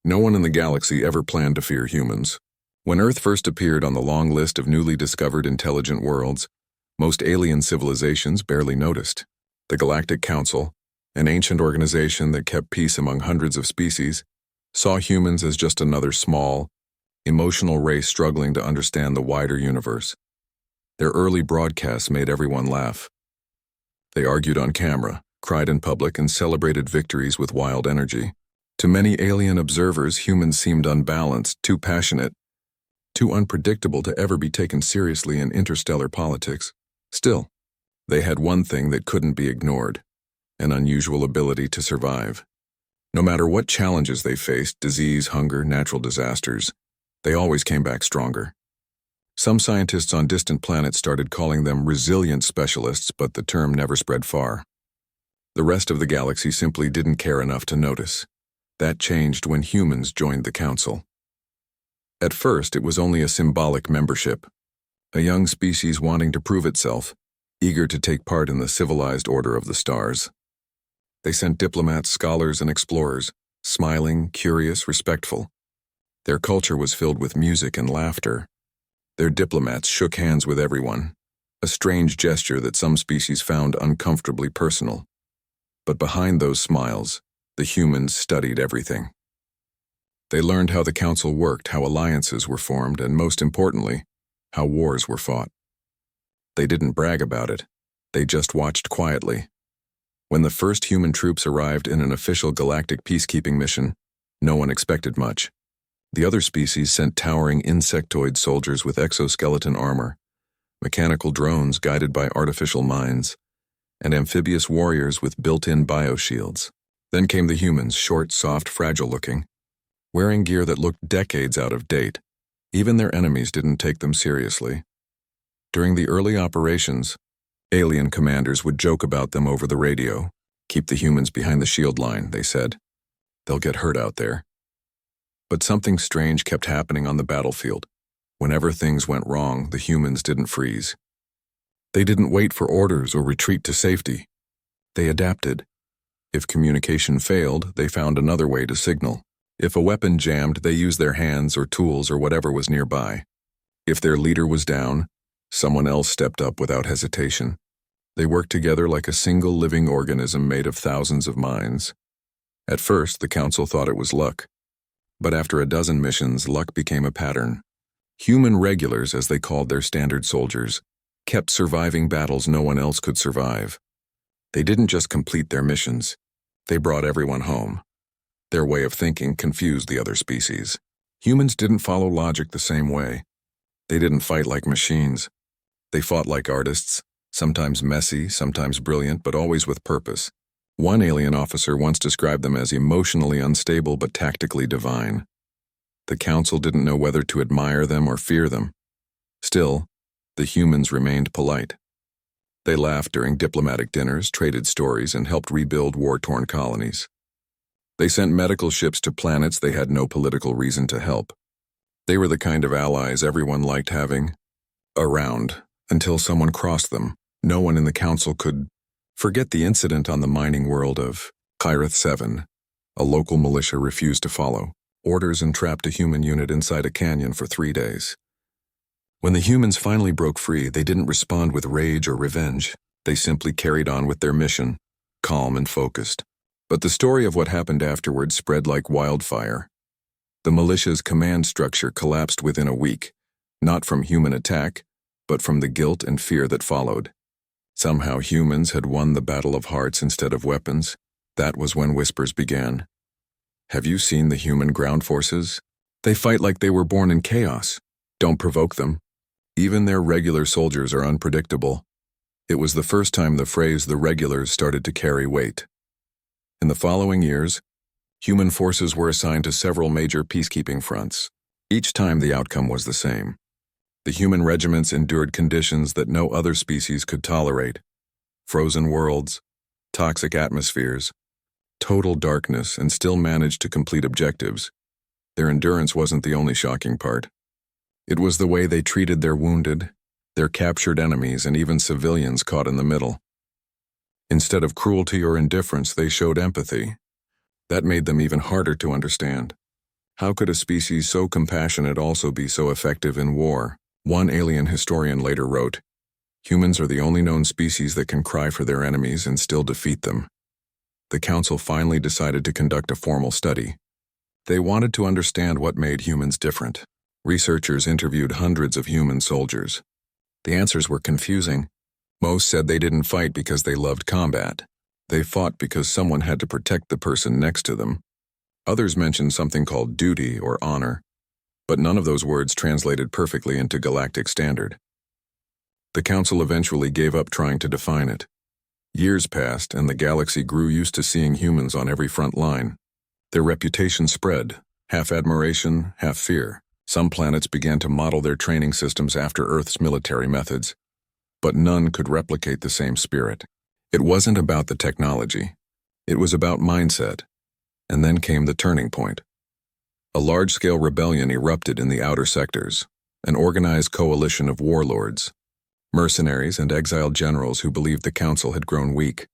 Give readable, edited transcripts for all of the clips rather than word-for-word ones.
No one in the galaxy ever planned to fear humans. When Earth first appeared on the long list of newly discovered intelligent worlds, most alien civilizations barely noticed. The Galactic Council, an ancient organization that kept peace among hundreds of species, saw humans as just another small, emotional race struggling to understand the wider universe. Their early broadcasts made everyone laugh. They argued on camera, cried in public, and celebrated victories with wild energy. To many alien observers, humans seemed unbalanced, too passionate, too unpredictable to ever be taken seriously in interstellar politics. Still, they had one thing that couldn't be ignored: an unusual ability to survive. No matter what challenges they faced, disease, hunger, natural disasters, they always came back stronger. Some scientists on distant planets started calling them resilient specialists, but the term never spread far. The rest of the galaxy simply didn't care enough to notice. That changed when humans joined the Council. At first, it was only a symbolic membership, a young species wanting to prove itself, eager to take part in the civilized order of the stars. They sent diplomats, scholars, and explorers, smiling, curious, respectful. Their culture was filled with music and laughter. Their diplomats shook hands with everyone, a strange gesture that some species found uncomfortably personal. But behind those smiles, the humans studied everything. They learned how the Council worked, how alliances were formed, and most importantly, how wars were fought. They didn't brag about it. They just watched quietly. When the first human troops arrived in an official galactic peacekeeping mission, no one expected much. The other species sent towering insectoid soldiers with exoskeleton armor, mechanical drones guided by artificial minds, and amphibious warriors with built-in bioshields. Then came the humans, short, soft, fragile-looking, wearing gear that looked decades out of date. Even their enemies didn't take them seriously. During the early operations, alien commanders would joke about them over the radio. "Keep the humans behind the shield line," they said. "They'll get hurt out there." But something strange kept happening on the battlefield. Whenever things went wrong, the humans didn't freeze. They didn't wait for orders or retreat to safety. They adapted. If communication failed, they found another way to signal. If a weapon jammed, they used their hands or tools or whatever was nearby. If their leader was down, someone else stepped up without hesitation. They worked together like a single living organism made of thousands of minds. At first, the Council thought it was luck. But after a dozen missions, luck became a pattern. Human regulars, as they called their standard soldiers, kept surviving battles no one else could survive. They didn't just complete their missions. They brought everyone home. Their way of thinking confused the other species. Humans didn't follow logic the same way. They didn't fight like machines. They fought like artists, sometimes messy, sometimes brilliant, but always with purpose. One alien officer once described them as emotionally unstable but tactically divine. The Council didn't know whether to admire them or fear them. Still, the humans remained polite. They laughed during diplomatic dinners, traded stories, and helped rebuild war-torn colonies. They sent medical ships to planets they had no political reason to help. They were the kind of allies everyone liked having around until someone crossed them. No one in the Council could forget the incident on the mining world of Kyrith 7. A local militia refused to follow orders and trapped a human unit inside a canyon for 3 days. When the humans finally broke free, they didn't respond with rage or revenge. They simply carried on with their mission, calm and focused. But the story of what happened afterwards spread like wildfire. The militia's command structure collapsed within a week, not from human attack, but from the guilt and fear that followed. Somehow humans had won the battle of hearts instead of weapons. That was when whispers began. "Have you seen the human ground forces? They fight like they were born in chaos. Don't provoke them. Even their regular soldiers are unpredictable." It was the first time the phrase "the regulars" started to carry weight. In the following years, human forces were assigned to several major peacekeeping fronts. Each time the outcome was the same. The human regiments endured conditions that no other species could tolerate. Frozen worlds, toxic atmospheres, total darkness, and still managed to complete objectives. Their endurance wasn't the only shocking part. It was the way they treated their wounded, their captured enemies, and even civilians caught in the middle. Instead of cruelty or indifference, they showed empathy. That made them even harder to understand. How could a species so compassionate also be so effective in war? One alien historian later wrote, "Humans are the only known species that can cry for their enemies and still defeat them." The council finally decided to conduct a formal study. They wanted to understand what made humans different. Researchers interviewed hundreds of human soldiers. The answers were confusing. Most said they didn't fight because they loved combat. They fought because someone had to protect the person next to them. Others mentioned something called duty or honor, but none of those words translated perfectly into galactic standard. The council eventually gave up trying to define it. Years passed, and the galaxy grew used to seeing humans on every front line. Their reputation spread, half admiration, half fear. Some planets began to model their training systems after Earth's military methods, but none could replicate the same spirit. It wasn't about the technology. It was about mindset. And then came the turning point. A large-scale rebellion erupted in the outer sectors, an organized coalition of warlords, mercenaries and exiled generals who believed the council had grown weak.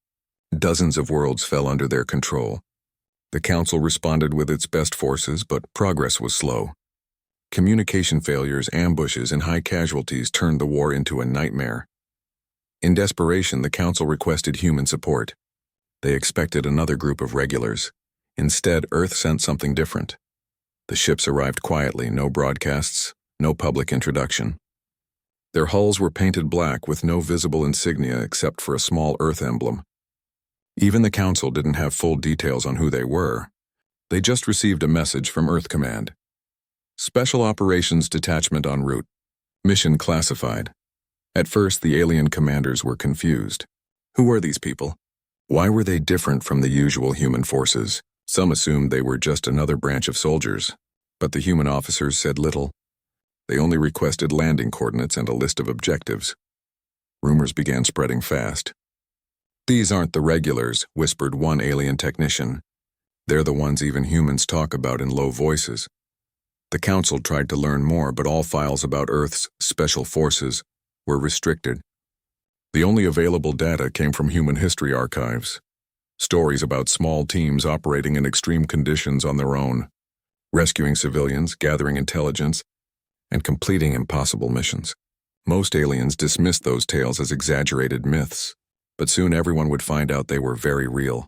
Dozens of worlds fell under their control. The council responded with its best forces, but progress was slow. Communication failures, ambushes, and high casualties turned the war into a nightmare. In desperation, the council requested human support. They expected another group of regulars. Instead, Earth sent something different. The ships arrived quietly, no broadcasts, no public introduction. Their hulls were painted black with no visible insignia except for a small Earth emblem. Even the council didn't have full details on who they were. They just received a message from Earth Command. Special Operations Detachment en route. Mission classified. At first, the alien commanders were confused. Who were these people? Why were they different from the usual human forces? Some assumed they were just another branch of soldiers, but the human officers said little. They only requested landing coordinates and a list of objectives. Rumors began spreading fast. "These aren't the regulars," whispered one alien technician. "They're the ones even humans talk about in low voices." The council tried to learn more, but all files about Earth's special forces were restricted. The only available data came from human history archives. Stories about small teams operating in extreme conditions on their own, rescuing civilians, gathering intelligence, and completing impossible missions. Most aliens dismissed those tales as exaggerated myths, but soon everyone would find out they were very real.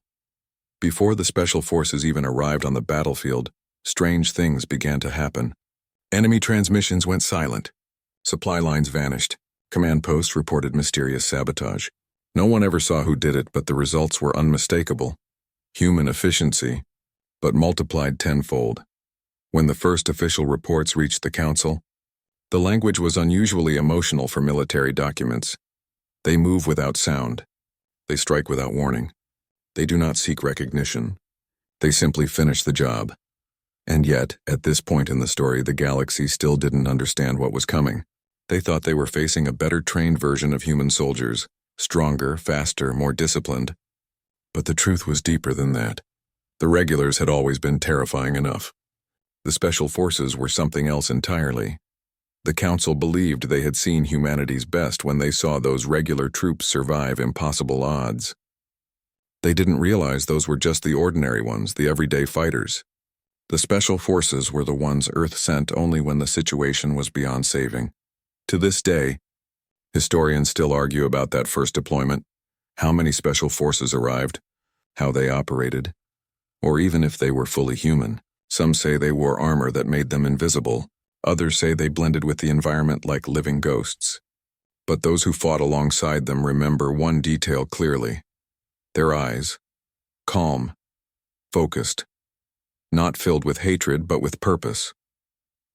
Before the special forces even arrived on the battlefield, strange things began to happen. Enemy transmissions went silent. Supply lines vanished. Command posts reported mysterious sabotage. No one ever saw who did it, but the results were unmistakable. Human efficiency, but multiplied tenfold. When the first official reports reached the council, the language was unusually emotional for military documents. They move without sound. They strike without warning. They do not seek recognition. They simply finish the job. And yet, at this point in the story, the galaxy still didn't understand what was coming. They thought they were facing a better trained version of human soldiers, stronger, faster, more disciplined. But the truth was deeper than that. The regulars had always been terrifying enough. The special forces were something else entirely. The council believed they had seen humanity's best when they saw those regular troops survive impossible odds. They didn't realize those were just the ordinary ones, the everyday fighters. The special forces were the ones Earth sent only when the situation was beyond saving. To this day, historians still argue about that first deployment, how many special forces arrived, how they operated, or even if they were fully human. Some say they wore armor that made them invisible. Others say they blended with the environment like living ghosts. But those who fought alongside them remember one detail clearly. Their eyes, calm, focused, not filled with hatred but with purpose.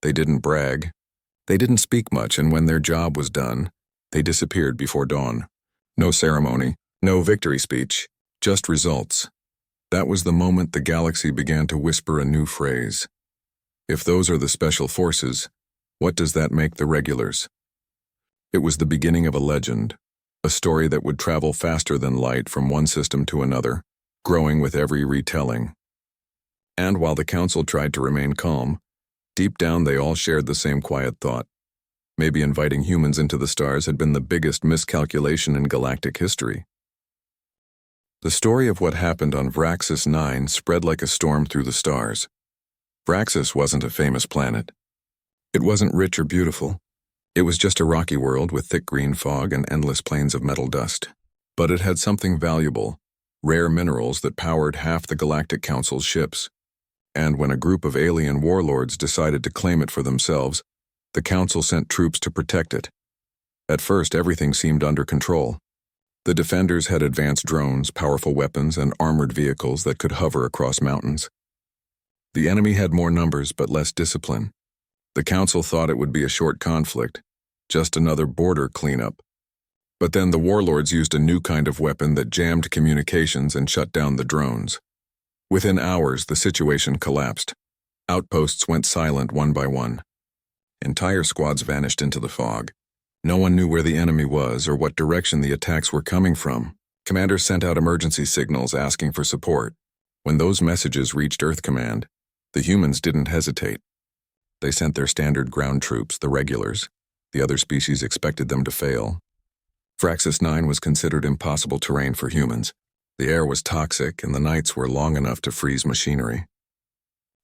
They didn't brag. They didn't speak much, and when their job was done, they disappeared before dawn. No ceremony, no victory speech, just results. That was the moment the galaxy began to whisper a new phrase. If those are the special forces, what does that make the regulars? It was the beginning of a legend, a story that would travel faster than light from one system to another, growing with every retelling. And while the council tried to remain calm, deep down they all shared the same quiet thought. Maybe inviting humans into the stars had been the biggest miscalculation in galactic history. The story of what happened on Vraxis 9 spread like a storm through the stars. Vraxis wasn't a famous planet. It wasn't rich or beautiful. It was just a rocky world with thick green fog and endless plains of metal dust. But it had something valuable, rare minerals that powered half the Galactic Council's ships. And when a group of alien warlords decided to claim it for themselves, the Council sent troops to protect it. At first, everything seemed under control. The defenders had advanced drones, powerful weapons, and armored vehicles that could hover across mountains. The enemy had more numbers but less discipline. The Council thought it would be a short conflict, just another border cleanup. But then the warlords used a new kind of weapon that jammed communications and shut down the drones. Within hours, the situation collapsed. Outposts went silent one by one. Entire squads vanished into the fog. No one knew where the enemy was or what direction the attacks were coming from. Commanders sent out emergency signals asking for support. When those messages reached Earth Command, the humans didn't hesitate. They sent their standard ground troops, the regulars. The other species expected them to fail. Vraxis 9 was considered impossible terrain for humans. The air was toxic and the nights were long enough to freeze machinery.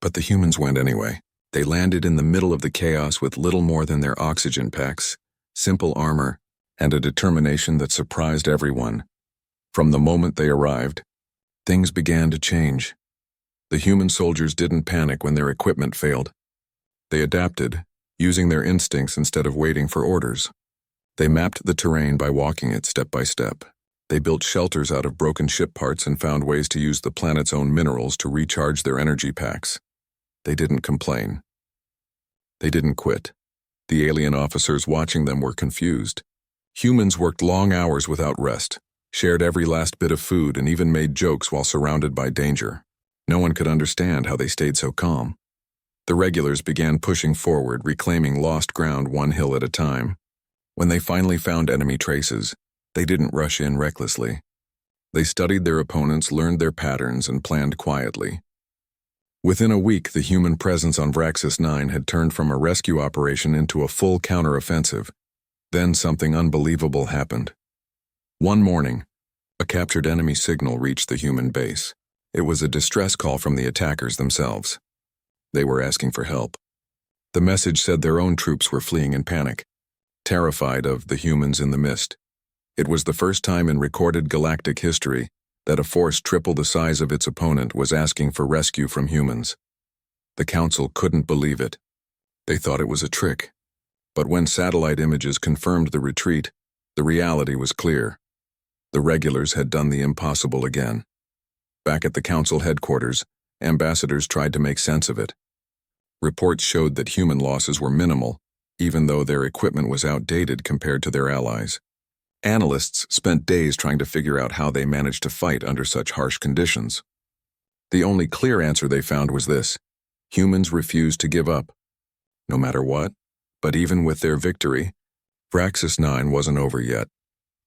But the humans went anyway. They landed in the middle of the chaos with little more than their oxygen packs, simple armor, and a determination that surprised everyone. From the moment they arrived, things began to change. The human soldiers didn't panic when their equipment failed. They adapted, using their instincts instead of waiting for orders. They mapped the terrain by walking it step by step. They built shelters out of broken ship parts and found ways to use the planet's own minerals to recharge their energy packs. They didn't complain. They didn't quit. The alien officers watching them were confused. Humans worked long hours without rest, shared every last bit of food, and even made jokes while surrounded by danger. No one could understand how they stayed so calm. The regulars began pushing forward, reclaiming lost ground one hill at a time. When they finally found enemy traces, they didn't rush in recklessly. They studied their opponents, learned their patterns, and planned quietly. Within a week, the human presence on Vraxis 9 had turned from a rescue operation into a full counteroffensive. Then something unbelievable happened. One morning, a captured enemy signal reached the human base. It was a distress call from the attackers themselves. They were asking for help. The message said their own troops were fleeing in panic, terrified of the humans in the mist. It was the first time in recorded galactic history that a force triple the size of its opponent was asking for rescue from humans. The Council couldn't believe it. They thought it was a trick. But when satellite images confirmed the retreat, the reality was clear. The regulars had done the impossible again. Back at the Council headquarters, ambassadors tried to make sense of it. Reports showed that human losses were minimal, even though their equipment was outdated compared to their allies. Analysts spent days trying to figure out how they managed to fight under such harsh conditions. The only clear answer they found was this: humans refused to give up. No matter what, but even with their victory, Vraxis 9 wasn't over yet.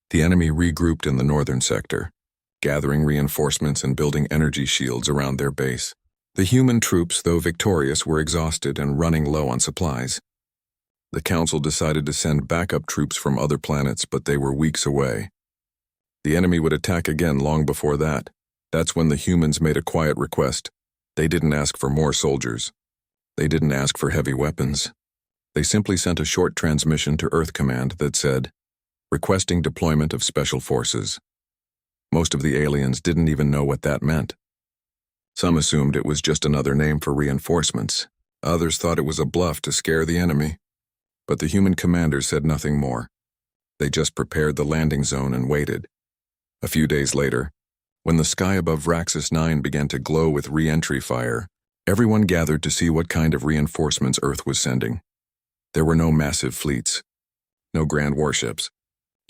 The enemy regrouped in the northern sector, gathering reinforcements and building energy shields around their base. The human troops, though victorious, were exhausted and running low on supplies. The Council decided to send backup troops from other planets, but they were weeks away. The enemy would attack again long before that. That's when the humans made a quiet request. They didn't ask for more soldiers. They didn't ask for heavy weapons. They simply sent a short transmission to Earth Command that said, requesting deployment of special forces. Most of the aliens didn't even know what that meant. Some assumed it was just another name for reinforcements. Others thought it was a bluff to scare the enemy. But the human commanders said nothing more. They just prepared the landing zone and waited. A few days later, when the sky above Vraxis 9 began to glow with re-entry fire, everyone gathered to see what kind of reinforcements Earth was sending. There were no massive fleets, no grand warships.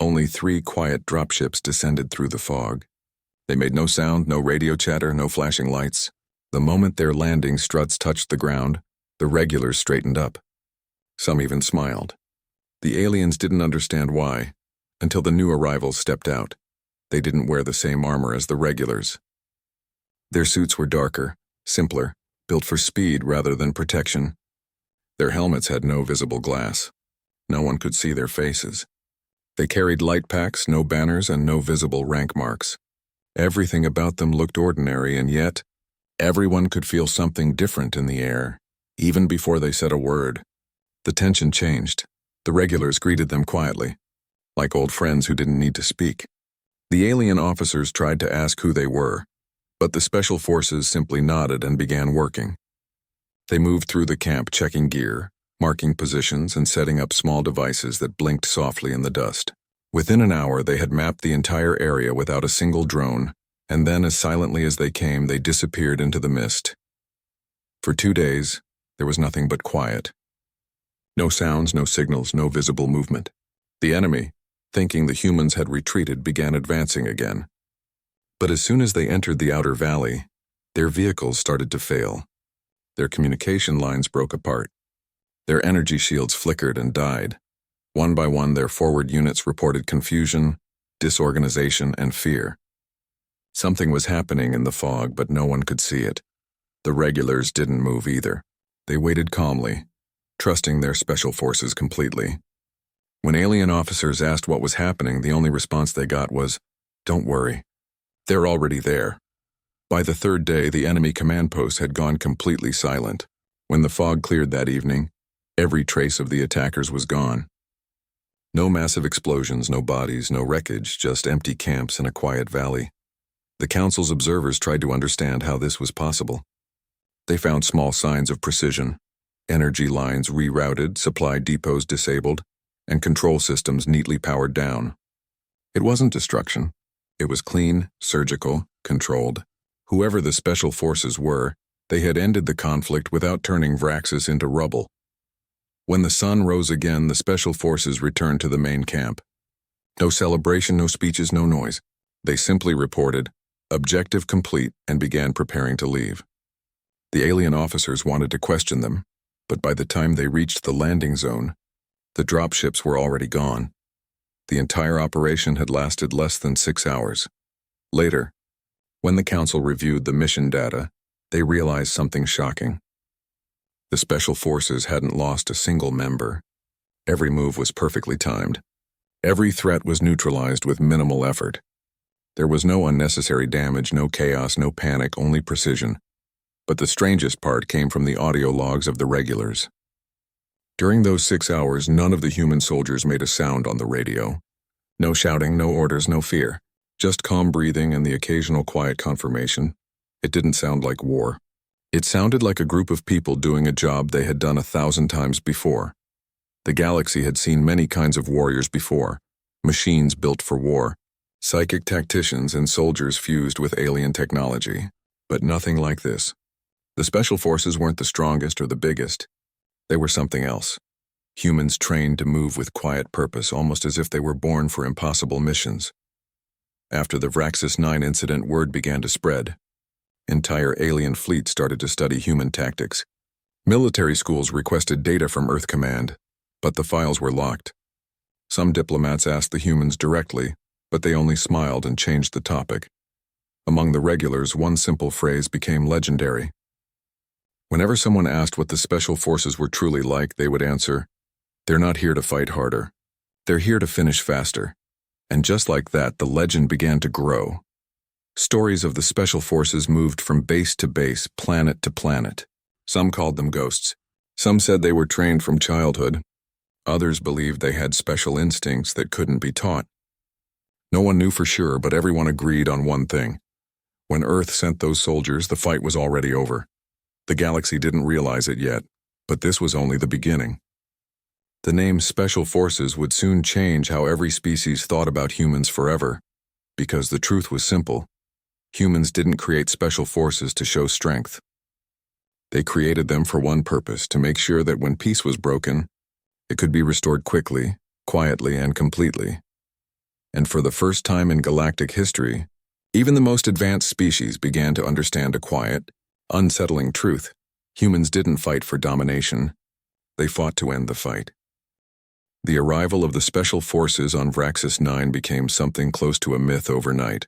Only 3 quiet dropships descended through the fog. They made no sound, no radio chatter, no flashing lights. The moment their landing struts touched the ground, the regulars straightened up. Some even smiled. The aliens didn't understand why, until the new arrivals stepped out. They didn't wear the same armor as the regulars. Their suits were darker, simpler, built for speed rather than protection. Their helmets had no visible glass. No one could see their faces. They carried light packs, no banners, and no visible rank marks. Everything about them looked ordinary, and yet, everyone could feel something different in the air. even before they said a word. The tension changed. The regulars greeted them quietly, like old friends who didn't need to speak. The alien officers tried to ask who they were, but the special forces simply nodded and began working. They moved through the camp checking gear, marking positions and setting up small devices that blinked softly in the dust. Within an hour, they had mapped the entire area without a single drone, and then as silently as they came, they disappeared into the mist. For 2 days, there was nothing but quiet. No sounds, no signals, no visible movement. The enemy, thinking the humans had retreated, began advancing again. But as soon as they entered the outer valley, their vehicles started to fail. Their communication lines broke apart. Their energy shields flickered and died. One by one, their forward units reported confusion, disorganization, and fear. Something was happening in the fog, but no one could see it. The regulars didn't move either. They waited calmly, trusting their special forces completely. When alien officers asked what was happening, the only response they got was, "Don't worry. They're already there." By the 3rd day, the enemy command post had gone completely silent. When the fog cleared that evening, every trace of the attackers was gone. No massive explosions, no bodies, no wreckage, just empty camps in a quiet valley. The Council's observers tried to understand how this was possible. They found small signs of precision: energy lines rerouted, supply depots disabled, and control systems neatly powered down. It wasn't destruction. It was clean, surgical, controlled. Whoever the special forces were, they had ended the conflict without turning Vraxis into rubble. When the sun rose again, the special forces returned to the main camp. No celebration, no speeches, no noise. They simply reported, "Objective complete," and began preparing to leave. The alien officers wanted to question them, but by the time they reached the landing zone, the dropships were already gone. The entire operation had lasted less than 6 hours. Later, when the Council reviewed the mission data, they realized something shocking. The Special Forces hadn't lost a single member. Every move was perfectly timed. Every threat was neutralized with minimal effort. There was no unnecessary damage, no chaos, no panic, only precision. But the strangest part came from the audio logs of the regulars. During those 6 hours, none of the human soldiers made a sound on the radio. No shouting, no orders, no fear. Just calm breathing and the occasional quiet confirmation. It didn't sound like war. It sounded like a group of people doing a job they had done 1,000 times before. The galaxy had seen many kinds of warriors before, machines built for war, psychic tacticians and soldiers fused with alien technology. But nothing like this. The Special Forces weren't the strongest or the biggest. They were something else. Humans trained to move with quiet purpose, almost as if they were born for impossible missions. After the Vraxis 9 incident, word began to spread. Entire alien fleets started to study human tactics. Military schools requested data from Earth Command, but the files were locked. Some diplomats asked the humans directly, but they only smiled and changed the topic. Among the regulars, one simple phrase became legendary. Whenever someone asked what the Special Forces were truly like, they would answer, "They're not here to fight harder. They're here to finish faster." And just like that, the legend began to grow. Stories of the Special Forces moved from base to base, planet to planet. Some called them ghosts. Some said they were trained from childhood. Others believed they had special instincts that couldn't be taught. No one knew for sure, but everyone agreed on one thing. When Earth sent those soldiers, the fight was already over. The galaxy didn't realize it yet, but this was only the beginning. The name Special Forces would soon change how every species thought about humans forever, because the truth was simple. Humans didn't create Special Forces to show strength. They created them for one purpose: to make sure that when peace was broken, it could be restored quickly, quietly, and completely. And for the first time in galactic history, even the most advanced species began to understand a quiet, unsettling truth. Humans didn't fight for domination. They fought to end the fight. The arrival of the Special Forces on Vraxis 9 became something close to a myth overnight.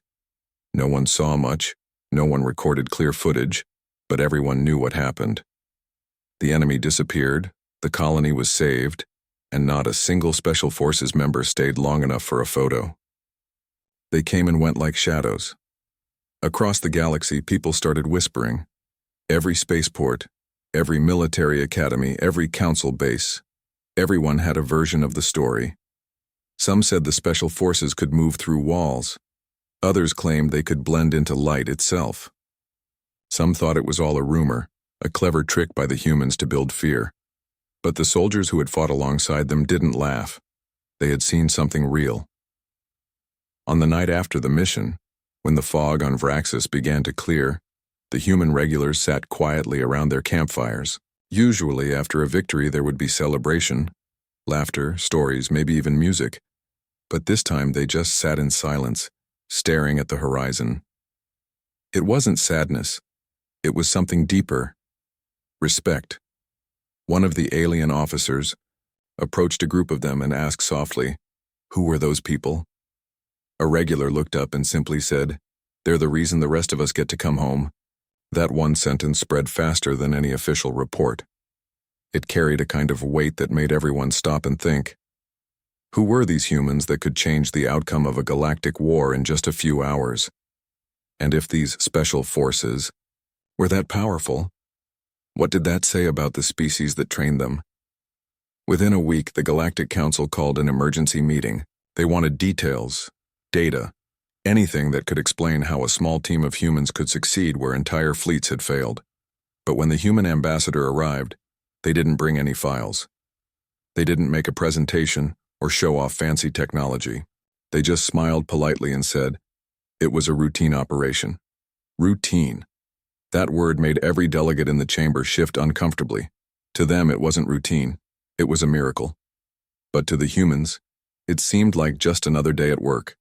No one saw much, no one recorded clear footage, but everyone knew what happened. The enemy disappeared, the colony was saved, and not a single Special Forces member stayed long enough for a photo. They came and went like shadows. Across the galaxy, people started whispering. Every spaceport, Every military academy, every council base, everyone had a version of the story. Some said the special forces could move through walls. Others claimed they could blend into light itself. Some thought it was all a rumor, a clever trick by the humans to build fear. But the soldiers who had fought alongside them didn't laugh. They had seen something real. On the night after the mission, when the fog on Vraxis began to clear, the human regulars sat quietly around their campfires. Usually, after a victory, there would be celebration, laughter, stories, maybe even music. But this time, they just sat in silence, staring at the horizon. It wasn't sadness. It was something deeper. Respect. One of the alien officers approached a group of them and asked softly, "Who were those people?" A regular looked up and simply said, "They're the reason the rest of us get to come home." That one sentence spread faster than any official report. It carried a kind of weight that made everyone stop and think. Who were these humans that could change the outcome of a galactic war in just a few hours? And if these special forces were that powerful, what did that say about the species that trained them? Within a week, the Galactic Council called an emergency meeting. They wanted details, data, anything that could explain how a small team of humans could succeed where entire fleets had failed. But when the human ambassador arrived, they didn't bring any files. They didn't make a presentation or show off fancy technology. They just smiled politely and said, it was a routine operation. Routine. That word made every delegate in the chamber shift uncomfortably. To them, it wasn't routine. It was a miracle. But to the humans, it seemed like just another day at work.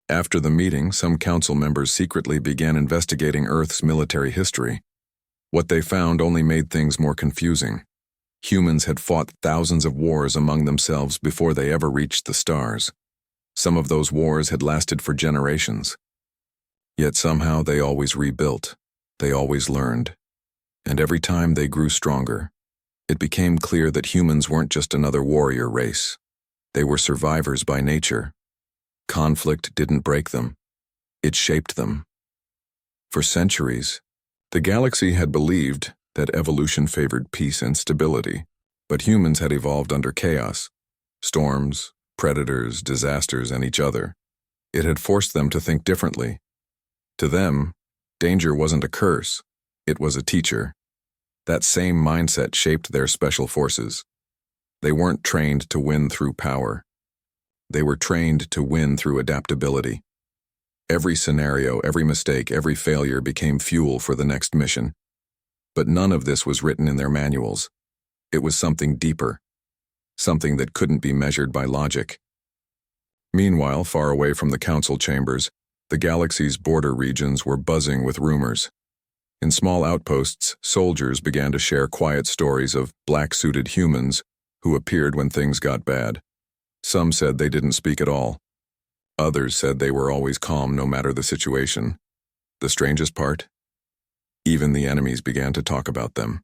After the meeting, some council members secretly began investigating Earth's military history. What they found only made things more confusing. Humans had fought thousands of wars among themselves before they ever reached the stars. Some of those wars had lasted for generations. Yet somehow they always rebuilt. They always learned. And every time they grew stronger. It became clear that humans weren't just another warrior race. They were survivors by nature. Conflict didn't break them. It shaped them. For centuries, the galaxy had believed that evolution favored peace and stability, but humans had evolved under chaos, storms, predators, disasters, and each other. It had forced them to think differently. To them, danger wasn't a curse, it was a teacher. That same mindset shaped their special forces. They weren't trained to win through power. They were trained to win through adaptability. Every scenario, every mistake, every failure became fuel for the next mission. But none of this was written in their manuals. It was something deeper, something that couldn't be measured by logic. Meanwhile, far away from the council chambers, the galaxy's border regions were buzzing with rumors. In small outposts, soldiers began to share quiet stories of black-suited humans who appeared when things got bad. Some said they didn't speak at all. Others said they were always calm no matter the situation. The strangest part? Even the enemies began to talk about them.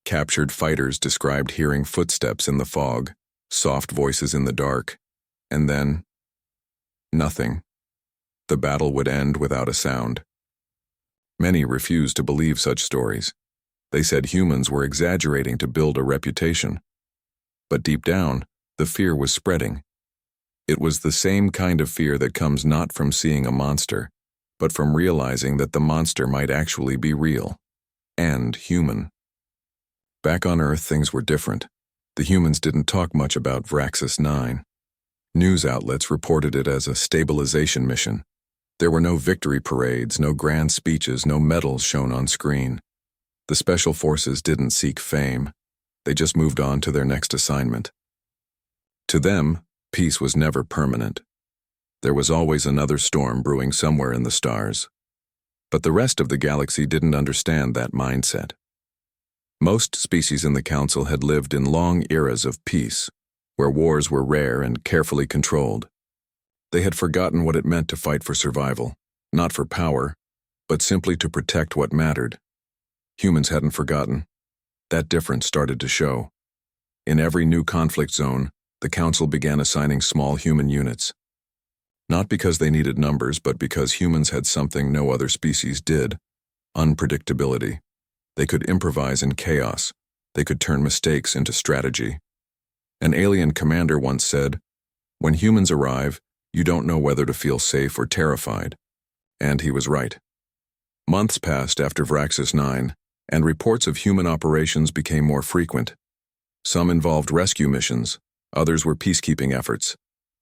Captured fighters described hearing footsteps in the fog, soft voices in the dark, and then nothing. The battle would end without a sound. Many refused to believe such stories. They said humans were exaggerating to build a reputation. But deep down, the fear was spreading. It was the same kind of fear that comes not from seeing a monster, but from realizing that the monster might actually be real and human. Back on Earth, things were different. The humans didn't talk much about Vraxis 9. News outlets reported it as a stabilization mission. There were no victory parades, no grand speeches, no medals shown on screen. The special forces didn't seek fame. They just moved on to their next assignment. To them, peace was never permanent. There was always another storm brewing somewhere in the stars. But the rest of the galaxy didn't understand that mindset. Most species in the Council had lived in long eras of peace, where wars were rare and carefully controlled. They had forgotten what it meant to fight for survival, not for power, but simply to protect what mattered. Humans hadn't forgotten. That difference started to show. In every new conflict zone, the Council began assigning small human units. Not because they needed numbers, but because humans had something no other species did: unpredictability. They could improvise in chaos. They could turn mistakes into strategy. An alien commander once said, "When humans arrive, you don't know whether to feel safe or terrified." And he was right. Months passed after Vraxis 9, and reports of human operations became more frequent. Some involved rescue missions, others were peacekeeping efforts.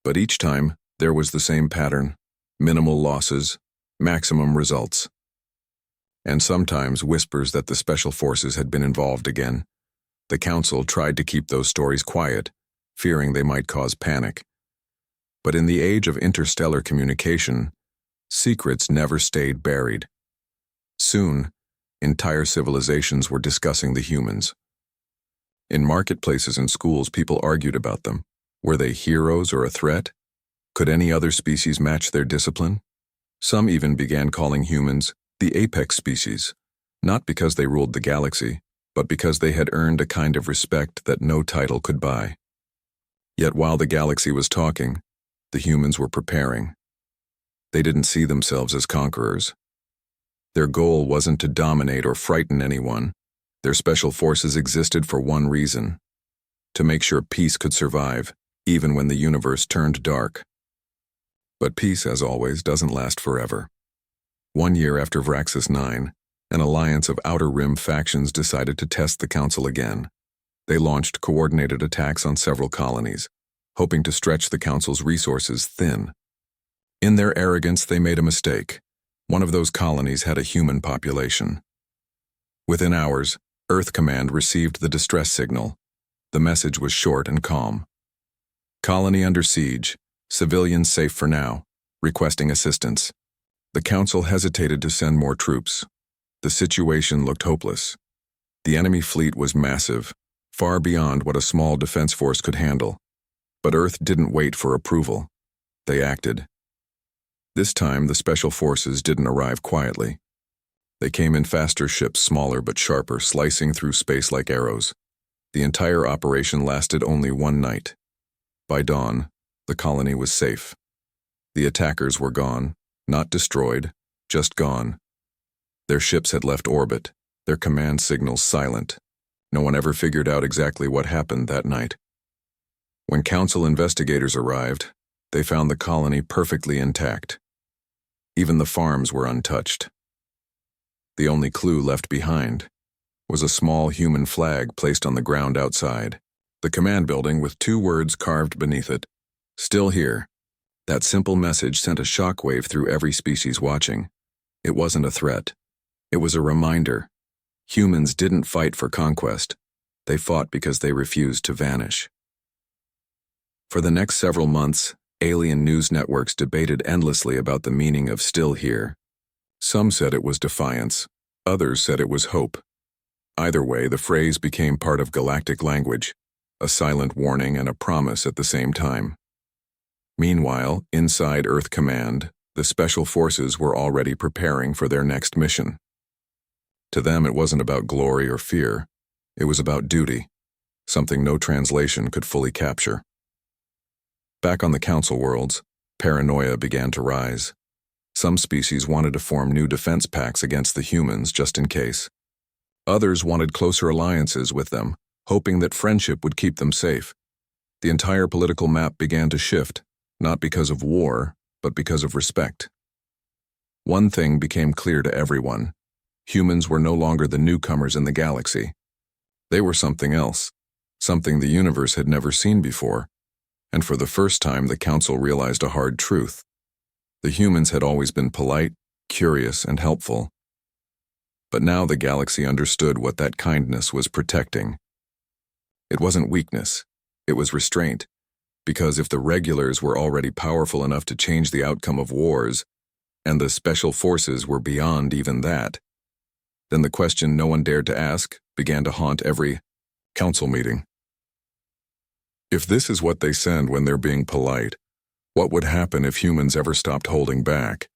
But each time, there was the same pattern: minimal losses, maximum results. And sometimes whispers that the Special Forces had been involved again. The Council tried to keep those stories quiet, fearing they might cause panic. But in the age of interstellar communication, secrets never stayed buried. Soon, entire civilizations were discussing the humans. In marketplaces and schools, people argued about them. Were they heroes or a threat? Could any other species match their discipline? Some even began calling humans the apex species, not because they ruled the galaxy, but because they had earned a kind of respect that no title could buy. Yet while the galaxy was talking, the humans were preparing. They didn't see themselves as conquerors. Their goal wasn't to dominate or frighten anyone. Their special forces existed for one reason: to make sure peace could survive, even when the universe turned dark. But peace, as always, doesn't last forever. 1 year after Vraxis 9, an alliance of Outer Rim factions decided to test the Council again. They launched coordinated attacks on several colonies, hoping to stretch the Council's resources thin. In their arrogance, they made a mistake. One of those colonies had a human population. Within hours, Earth Command received the distress signal. The message was short and calm. "Colony under siege. Civilians safe for now. Requesting assistance." The Council hesitated to send more troops. The situation looked hopeless. The enemy fleet was massive, far beyond what a small defense force could handle. But Earth didn't wait for approval. They acted. This time, the Special Forces didn't arrive quietly. They came in faster ships, smaller but sharper, slicing through space like arrows. The entire operation lasted only one night. By dawn, the colony was safe. The attackers were gone, not destroyed, just gone. Their ships had left orbit, their command signals silent. No one ever figured out exactly what happened that night. When Council investigators arrived, they found the colony perfectly intact. Even the farms were untouched. The only clue left behind was a small human flag placed on the ground outside, the command building with 2 words carved beneath it: "Still here." That simple message sent a shockwave through every species watching. It wasn't a threat. It was a reminder. Humans didn't fight for conquest. They fought because they refused to vanish. For the next several months, alien news networks debated endlessly about the meaning of "still here." Some said it was defiance. Others said it was hope. Either way, the phrase became part of galactic language, a silent warning and a promise at the same time. Meanwhile, inside Earth Command, the Special Forces were already preparing for their next mission. To them, it wasn't about glory or fear. It was about duty, something no translation could fully capture. Back on the Council worlds, paranoia began to rise. Some species wanted to form new defense pacts against the humans just in case. Others wanted closer alliances with them, hoping that friendship would keep them safe. The entire political map began to shift, not because of war, but because of respect. One thing became clear to everyone: humans were no longer the newcomers in the galaxy. They were something else, something the universe had never seen before, and for the first time the Council realized a hard truth. The humans had always been polite, curious, and helpful. But now the galaxy understood what that kindness was protecting. It wasn't weakness, it was restraint. Because if the regulars were already powerful enough to change the outcome of wars, and the Special Forces were beyond even that, then the question no one dared to ask began to haunt every Council meeting. If this is what they send when they're being polite, what would happen if humans ever stopped holding back?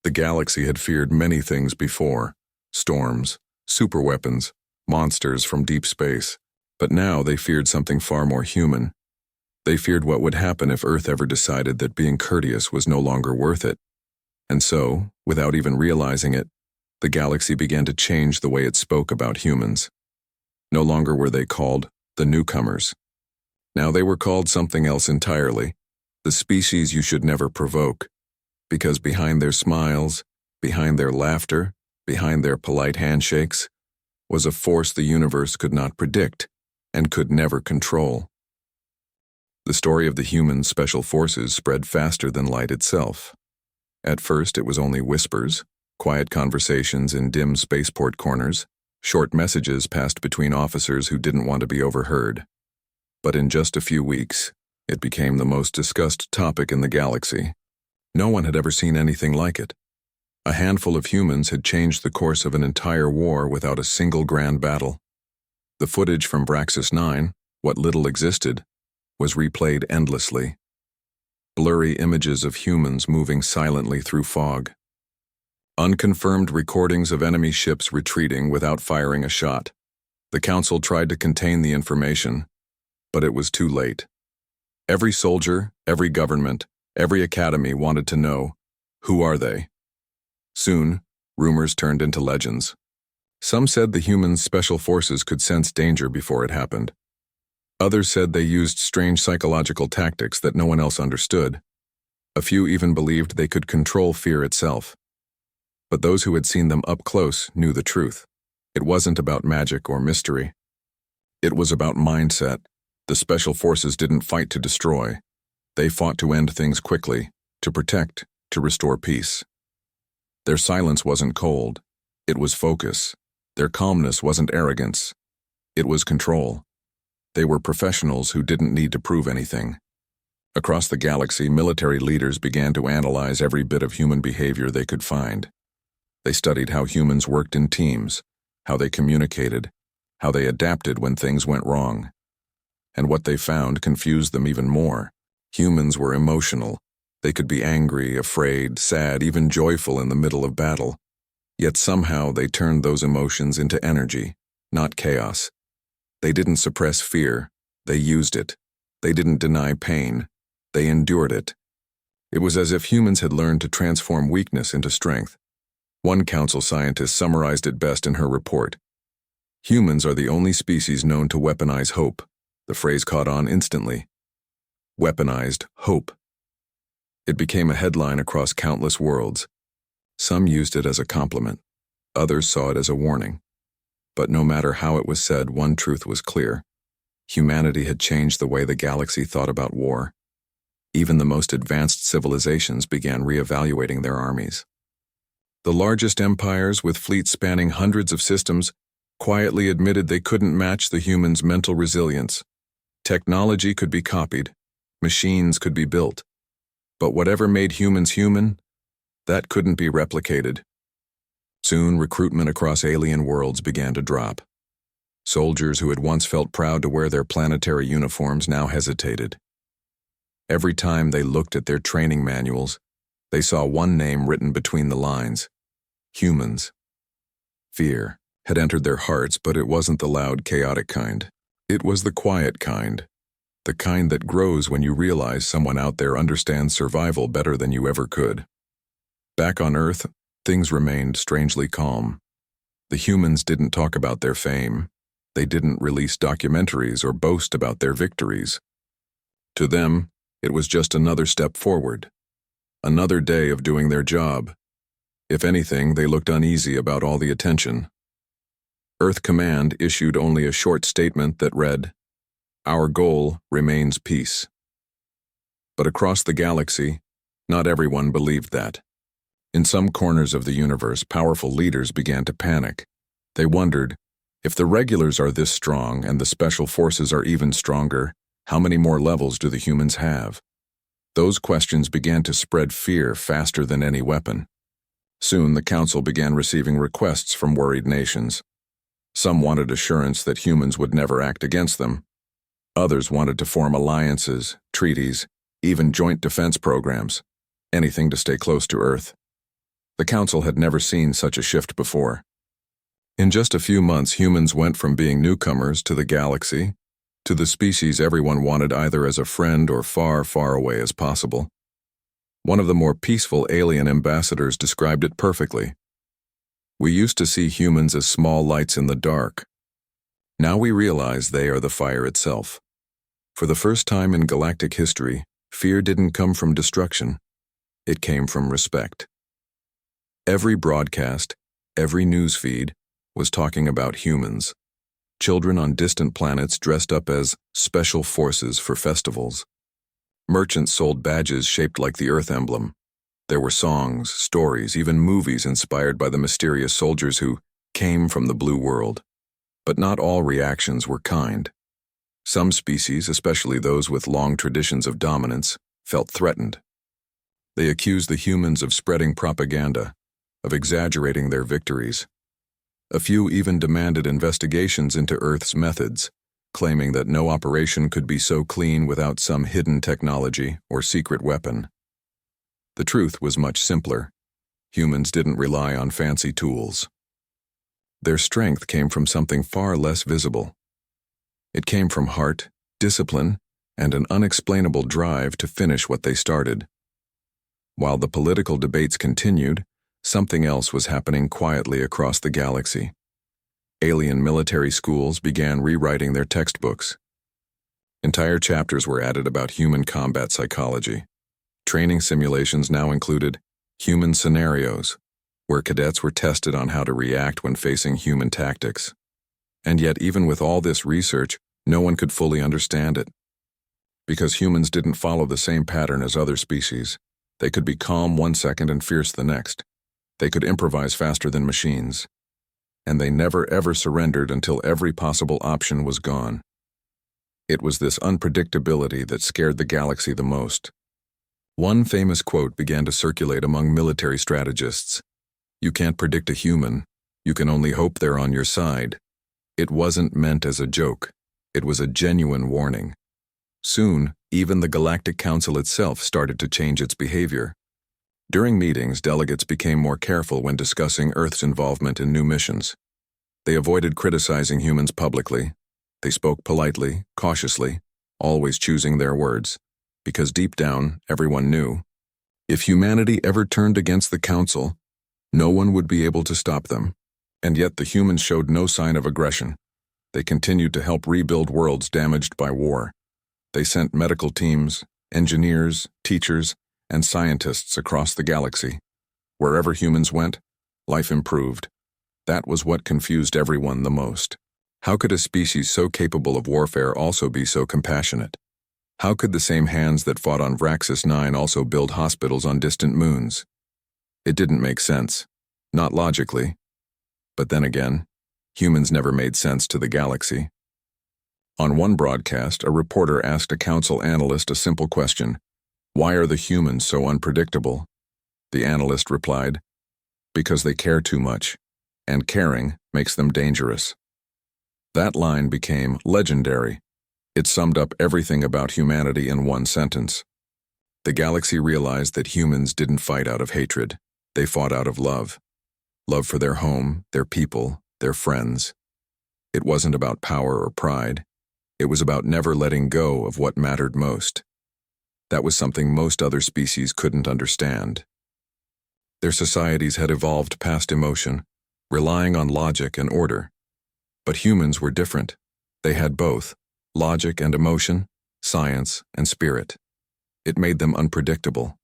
The galaxy had feared many things before: storms, superweapons, monsters from deep space. But now they feared something far more human. They feared what would happen if Earth ever decided that being courteous was no longer worth it. And so, without even realizing it, The galaxy began to change the way it spoke about humans. No longer were they called the newcomers. Now they were called something else entirely, the species you should never provoke, because behind their smiles, behind their laughter, behind their polite handshakes, was a force the universe could not predict and could never control. The story of the human special forces spread faster than light itself. At first it was only whispers, quiet conversations in dim spaceport corners, short messages passed between officers who didn't want to be overheard. But in just a few weeks, it became the most discussed topic in the galaxy. No one had ever seen anything like it. A handful of humans had changed the course of an entire war without a single grand battle. The footage from Braxis 9, what little existed, was replayed endlessly. Blurry images of humans moving silently through fog. Unconfirmed recordings of enemy ships retreating without firing a shot. The Council tried to contain the information, but it was too late. Every soldier, every government, every academy wanted to know, who are they? Soon, rumors turned into legends. Some said the humans' special forces could sense danger before it happened. Others said they used strange psychological tactics that no one else understood. A few even believed they could control fear itself. But those who had seen them up close knew the truth. It wasn't about magic or mystery. It was about mindset. The special forces didn't fight to destroy. They fought to end things quickly, to protect, to restore peace. Their silence wasn't cold. It was focus. Their calmness wasn't arrogance. It was control. They were professionals who didn't need to prove anything. Across the galaxy, military leaders began to analyze every bit of human behavior they could find. They studied how humans worked in teams, how they communicated, how they adapted when things went wrong. And what they found confused them even more. Humans were emotional. They could be angry, afraid, sad, even joyful in the middle of battle. Yet somehow they turned those emotions into energy, not chaos. They didn't suppress fear. They used it. They didn't deny pain. They endured it. It was as if humans had learned to transform weakness into strength. One council scientist summarized it best in her report. Humans are the only species known to weaponize hope. The phrase caught on instantly. Weaponized hope. It became a headline across countless worlds. Some used it as a compliment. Others saw it as a warning. But no matter how it was said, one truth was clear. Humanity had changed the way the galaxy thought about war. Even the most advanced civilizations began reevaluating their armies. The largest empires, with fleets spanning hundreds of systems, quietly admitted they couldn't match the humans' mental resilience. Technology could be copied, machines could be built, but whatever made humans human, that couldn't be replicated. Soon, recruitment across alien worlds began to drop. Soldiers who had once felt proud to wear their planetary uniforms now hesitated. Every time they looked at their training manuals, they saw one name written between the lines: humans. Fear had entered their hearts, but it wasn't the loud, chaotic kind. It was the quiet kind. The kind that grows when you realize someone out there understands survival better than you ever could. Back on Earth, things remained strangely calm. The humans didn't talk about their fame. They didn't release documentaries or boast about their victories. To them, it was just another step forward. Another day of doing their job. If anything, they looked uneasy about all the attention. Earth Command issued only a short statement that read, "Our goal remains peace." But across the galaxy, not everyone believed that. In some corners of the universe, powerful leaders began to panic. They wondered, if the regulars are this strong and the special forces are even stronger, how many more levels do the humans have? Those questions began to spread fear faster than any weapon. Soon the Council began receiving requests from worried nations. Some wanted assurance that humans would never act against them. Others wanted to form alliances, treaties, even joint defense programs, anything to stay close to Earth. The Council had never seen such a shift before. In just a few months, humans went from being newcomers to the galaxy to the species everyone wanted either as a friend or far, far away as possible. One of the more peaceful alien ambassadors described it perfectly. We used to see humans as small lights in the dark. Now we realize they are the fire itself. For the first time in galactic history, fear didn't come from destruction. It came from respect. Every broadcast, every news feed, was talking about humans. Children on distant planets dressed up as special forces for festivals. Merchants sold badges shaped like the Earth emblem. There were songs, stories, even movies inspired by the mysterious soldiers who came from the blue world. But not all reactions were kind. Some species, especially those with long traditions of dominance, felt threatened. They accused the humans of spreading propaganda, of exaggerating their victories. A few even demanded investigations into Earth's methods, claiming that no operation could be so clean without some hidden technology or secret weapon. The truth was much simpler. Humans didn't rely on fancy tools. Their strength came from something far less visible. It came from heart, discipline, and an unexplainable drive to finish what they started. While the political debates continued, something else was happening quietly across the galaxy. Alien military schools began rewriting their textbooks. Entire chapters were added about human combat psychology. Training simulations now included human scenarios, where cadets were tested on how to react when facing human tactics. And yet, even with all this research, no one could fully understand it. Because humans didn't follow the same pattern as other species. They could be calm one second and fierce the next. They could improvise faster than machines. And they never ever surrendered until every possible option was gone. It was this unpredictability that scared the galaxy the most. One famous quote began to circulate among military strategists. "You can't predict a human. You can only hope they're on your side." It wasn't meant as a joke. It was a genuine warning. Soon, even the Galactic Council itself started to change its behavior. During meetings, delegates became more careful when discussing Earth's involvement in new missions. They avoided criticizing humans publicly. They spoke politely, cautiously, always choosing their words, because deep down, everyone knew, if humanity ever turned against the Council, no one would be able to stop them. And yet the humans showed no sign of aggression. They continued to help rebuild worlds damaged by war. They sent medical teams, engineers, teachers, and scientists across the galaxy. Wherever humans went, life improved. That was what confused everyone the most. How could a species so capable of warfare also be so compassionate? How could the same hands that fought on Vraxis 9 also build hospitals on distant moons? It didn't make sense. Not logically. But then again, humans never made sense to the galaxy. On one broadcast, a reporter asked a council analyst a simple question. "Why are the humans so unpredictable?" The analyst replied, "Because they care too much, and caring makes them dangerous." That line became legendary. It summed up everything about humanity in one sentence. The galaxy realized that humans didn't fight out of hatred. They fought out of love. Love for their home, their people, their friends. It wasn't about power or pride. It was about never letting go of what mattered most. That was something most other species couldn't understand. Their societies had evolved past emotion, relying on logic and order. But humans were different. They had both, logic and emotion, science and spirit. It made them unpredictable,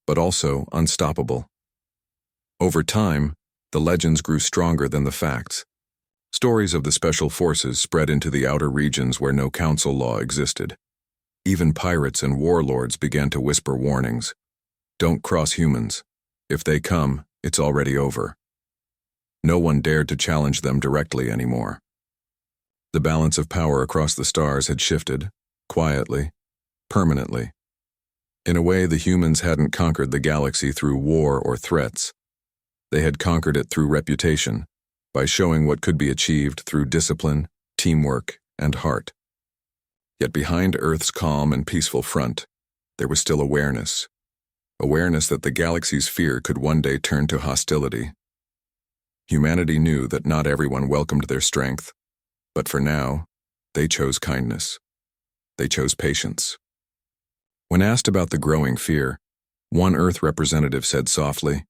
but also unstoppable. Over time, the legends grew stronger than the facts. Stories of the special forces spread into the outer regions where no council law existed. Even pirates and warlords began to whisper warnings. Don't cross humans. If they come, it's already over. No one dared to challenge them directly anymore. The balance of power across the stars had shifted, quietly, permanently. In a way, the humans hadn't conquered the galaxy through war or threats. They had conquered it through reputation, by showing what could be achieved through discipline, teamwork, and heart. Yet behind Earth's calm and peaceful front, there was still awareness. Awareness that the galaxy's fear could one day turn to hostility. Humanity knew that not everyone welcomed their strength, but for now, they chose kindness. They chose patience. When asked about the growing fear, one Earth representative said softly,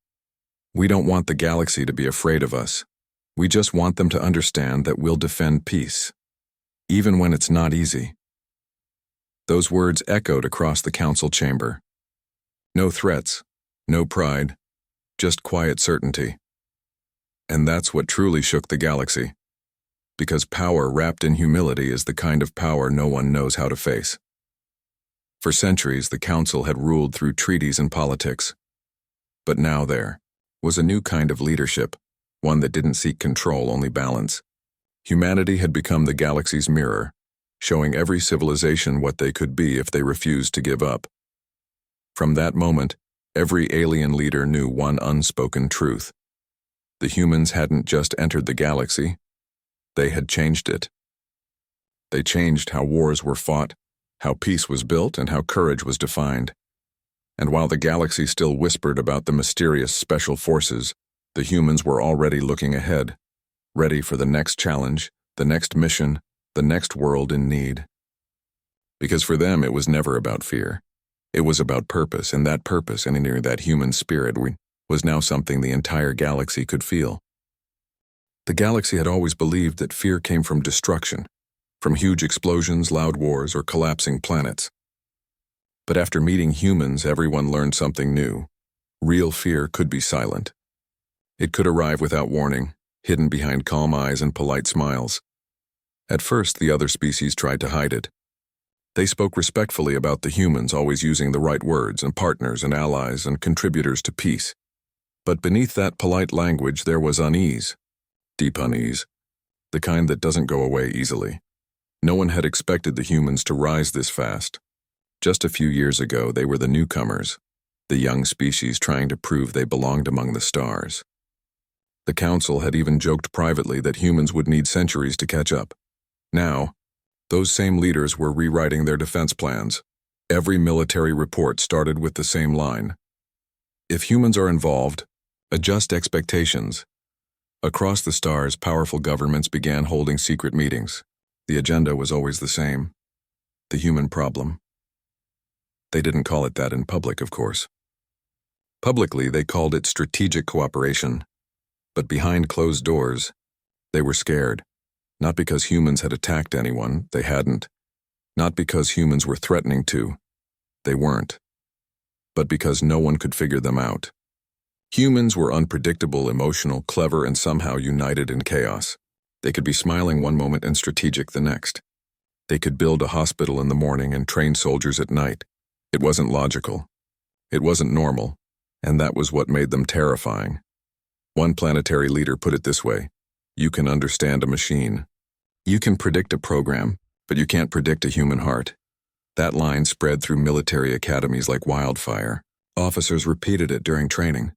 We don't want the galaxy to be afraid of us. We just want them to understand that we'll defend peace, even when it's not easy." Those words echoed across the council chamber. No threats, no pride, just quiet certainty. And that's what truly shook the galaxy, because power wrapped in humility is the kind of power no one knows how to face. For centuries, the council had ruled through treaties and politics. But now there was a new kind of leadership, one that didn't seek control, only balance. Humanity had become the galaxy's mirror, showing every civilization what they could be if they refused to give up. From that moment, every alien leader knew one unspoken truth. The humans hadn't just entered the galaxy, they had changed it. They changed how wars were fought, how peace was built, and how courage was defined. And while the galaxy still whispered about the mysterious special forces, the humans were already looking ahead, ready for the next challenge, the next mission, the next world in need. Because for them it was never about fear. It was about purpose, and that purpose, and in that human spirit, was now something the entire galaxy could feel. The galaxy had always believed that fear came from destruction, from huge explosions, loud wars, or collapsing planets. But after meeting humans, everyone learned something new. Real fear could be silent. It could arrive without warning, hidden behind calm eyes and polite smiles. At first, the other species tried to hide it. They spoke respectfully about the humans, always using the right words, and partners and allies and contributors to peace. But beneath that polite language there was unease. Deep unease. The kind that doesn't go away easily. No one had expected the humans to rise this fast. Just a few years ago, they were the newcomers, the young species trying to prove they belonged among the stars. The council had even joked privately that humans would need centuries to catch up. Now, those same leaders were rewriting their defense plans. Every military report started with the same line. If humans are involved, adjust expectations. Across the stars, powerful governments began holding secret meetings. The agenda was always the same. The human problem. They didn't call it that in public, of course. Publicly, they called it strategic cooperation. But behind closed doors, they were scared. Not because humans had attacked anyone, they hadn't. Not because humans were threatening to, they weren't. But because no one could figure them out. Humans were unpredictable, emotional, clever, and somehow united in chaos. They could be smiling one moment and strategic the next. They could build a hospital in the morning and train soldiers at night. It wasn't logical. It wasn't normal. And that was what made them terrifying. One planetary leader put it this way: you can understand a machine. You can predict a program, but you can't predict a human heart. That line spread through military academies like wildfire. Officers repeated it during training.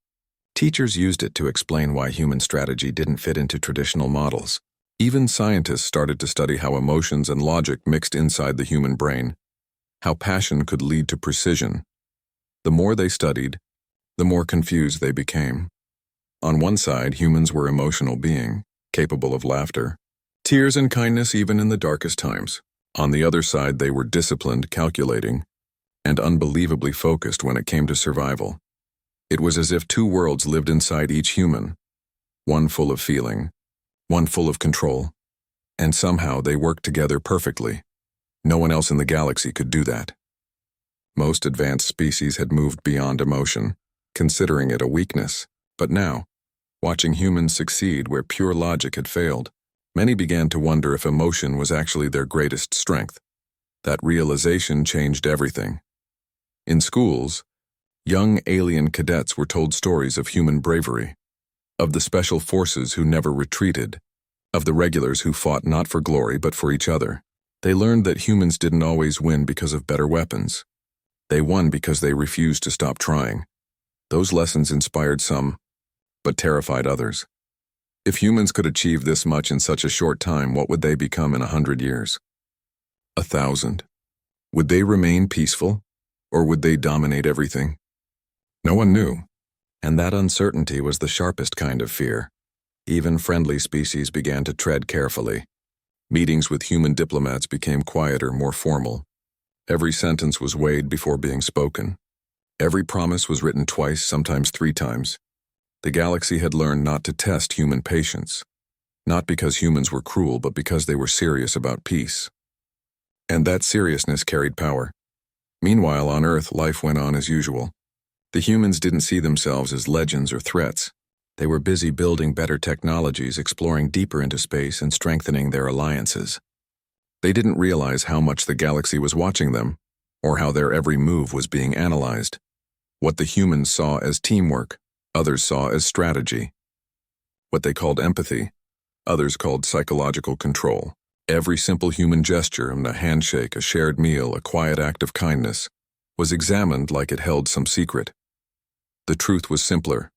Teachers used it to explain why human strategy didn't fit into traditional models. Even scientists started to study how emotions and logic mixed inside the human brain, how passion could lead to precision. The more they studied, the more confused they became. On one side, humans were emotional beings, capable of laughter, tears, and kindness even in the darkest times. On the other side, they were disciplined, calculating, and unbelievably focused when it came to survival. It was as if two worlds lived inside each human, one full of feeling, one full of control, and somehow they worked together perfectly. No one else in the galaxy could do that. Most advanced species had moved beyond emotion, considering it a weakness, but now, watching humans succeed where pure logic had failed, many began to wonder if emotion was actually their greatest strength. That realization changed everything. In schools, young alien cadets were told stories of human bravery, of the special forces who never retreated, of the regulars who fought not for glory but for each other. They learned that humans didn't always win because of better weapons. They won because they refused to stop trying. Those lessons inspired some, but terrified others. If humans could achieve this much in such a short time, what would they become in 100 years? 1,000? Would they remain peaceful, or would they dominate everything? No one knew, and that uncertainty was the sharpest kind of fear. Even friendly species began to tread carefully. Meetings with human diplomats became quieter, more formal. Every sentence was weighed before being spoken. Every promise was written twice, sometimes 3 times. The galaxy had learned not to test human patience, not because humans were cruel, but because they were serious about peace. And that seriousness carried power. Meanwhile, on Earth, life went on as usual. The humans didn't see themselves as legends or threats. They were busy building better technologies, exploring deeper into space, and strengthening their alliances. They didn't realize how much the galaxy was watching them, or how their every move was being analyzed. What the humans saw as teamwork, others saw as strategy. What they called empathy, others called psychological control. Every simple human gesture, a handshake, a shared meal, a quiet act of kindness, was examined like it held some secret. The truth was simpler.